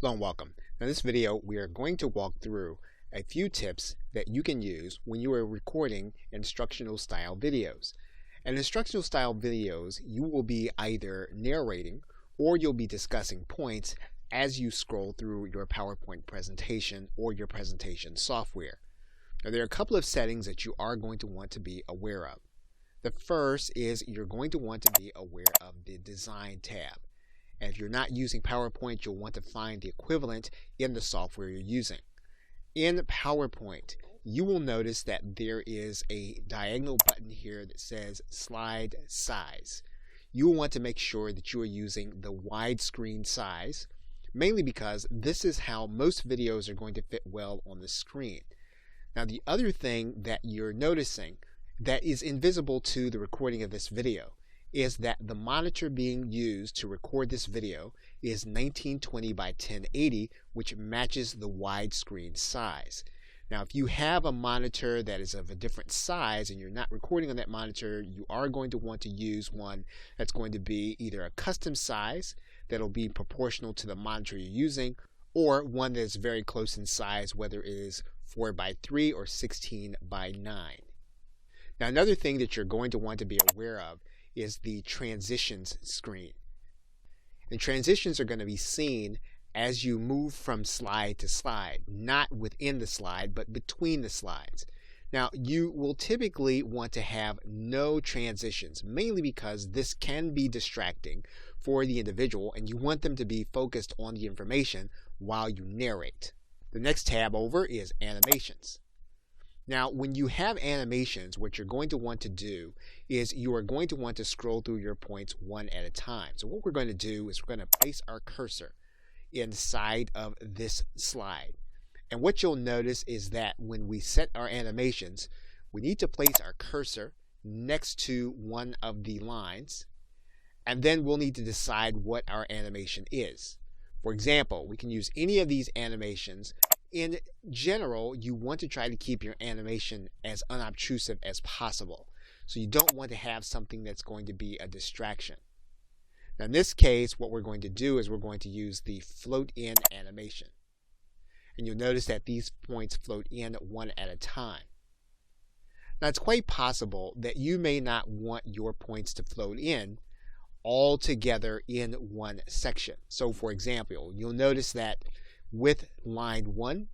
Hello and welcome. Now in this video we are going to walk through a few tips that you can use when you are recording instructional style videos. In instructional style videos you will be either narrating or you'll be discussing points as you scroll through your PowerPoint presentation or your presentation software. Now there are a couple of settings that you are going to want to be aware of. The first is you're going to want to be aware of the Design tab. And if you're not using PowerPoint, you'll want to find the equivalent in the software you're using. In PowerPoint, you will notice that there is a diagonal button here that says Slide Size. You will want to make sure that you are using the widescreen size, mainly because this is how most videos are going to fit well on the screen. Now the other thing that you're noticing that is invisible to the recording of this video is that the monitor being used to record this video is 1920 by 1080, which matches the widescreen size. Now if you have a monitor that is of a different size and you're not recording on that monitor, you are going to want to use one that's going to be either a custom size that'll be proportional to the monitor you're using, or one that's very close in size, whether it is 4 by 3 or 16 by 9. Now another thing that you're going to want to be aware of is the transitions screen. And transitions are going to be seen as you move from slide to slide, not within the slide, but between the slides. Now you will typically want to have no transitions, mainly because this can be distracting for the individual and you want them to be focused on the information while you narrate. The next tab over is Animations. Now, when you have animations, what you're going to want to do is you are going to want to scroll through your points one at a time. So what we're going to do is we're going to place our cursor inside of this slide. And what you'll notice is that when we set our animations, we need to place our cursor next to one of the lines, and then we'll need to decide what our animation is. For example, we can use any of these animations. In general, you want to try to keep your animation as unobtrusive as possible. So you don't want to have something that's going to be a distraction. Now in this case, what we're going to do is we're going to use the float in animation. And you'll notice that these points float in one at a time. Now it's quite possible that you may not want your points to float in all together in one section. So for example, you'll notice that with line 1,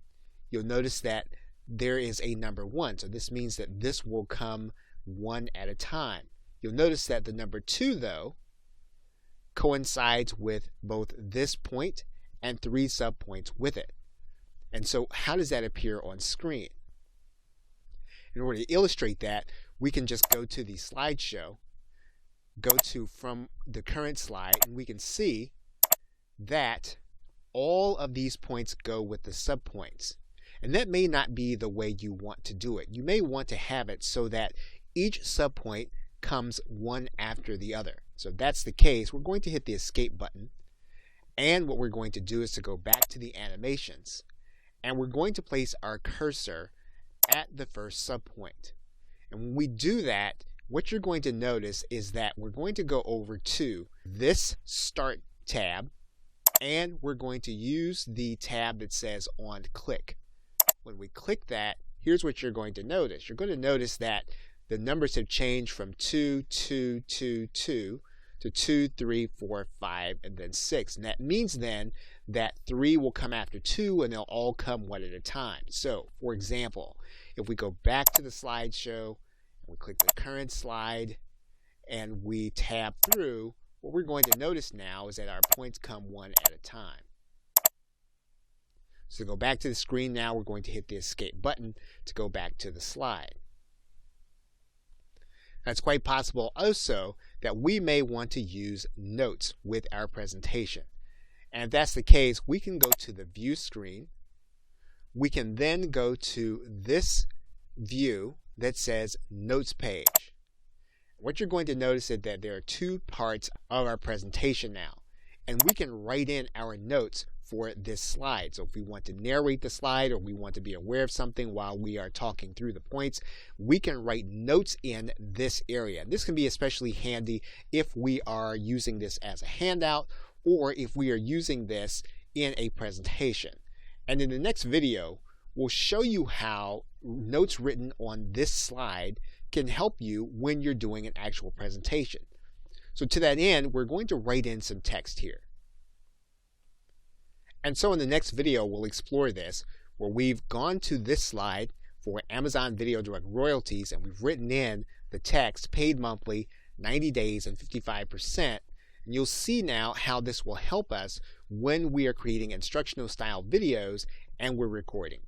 you'll notice that there is a number 1. So this means that this will come one at a time. You'll notice that the number 2, though, coincides with both this point and 3 subpoints with it. And so how does that appear on screen? In order to illustrate that, we can just go to the slideshow, go to from the current slide, and we can see that all of these points go with the subpoints. And that may not be the way you want to do it. You may want to have it so that each subpoint comes one after the other. So if that's the case, we're going to hit the escape button. And what we're going to do is to go back to the animations. And we're going to place our cursor at the first subpoint. And when we do that, what you're going to notice is that we're going to go over to this Start tab, and we're going to use the tab that says On Click. When we click that, here's what you're going to notice. You're going to notice that the numbers have changed from 2, 2, 2, 2 to 2, 3, 4, 5, and then 6. And that means then that 3 will come after 2 and they'll all come one at a time. So, for example, if we go back to the slideshow, and we click the current slide, and we tab through, what we're going to notice now is that our points come one at a time. So to go back to the screen now, we're going to hit the escape button to go back to the slide. Now, it's quite possible also that we may want to use notes with our presentation. And if that's the case, we can go to the view screen. We can then go to this view that says Notes page. What you're going to notice is that there are 2 parts of our presentation now, and we can write in our notes for this slide. So if we want to narrate the slide or we want to be aware of something while we are talking through the points, we can write notes in this area. This can be especially handy if we are using this as a handout or if we are using this in a presentation. And in the next video, we'll show you how notes written on this slide can help you when you're doing an actual presentation. So to that end, we're going to write in some text here. And so in the next video, we'll explore this, where we've gone to this slide for Amazon Video Direct royalties, and we've written in the text, paid monthly, 90 days and 55%. And you'll see now how this will help us when we are creating instructional style videos and we're recording.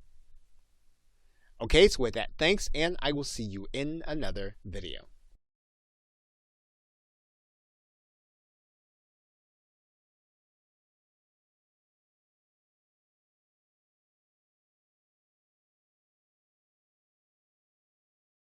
Okay, so with that, thanks, and I will see you in another video.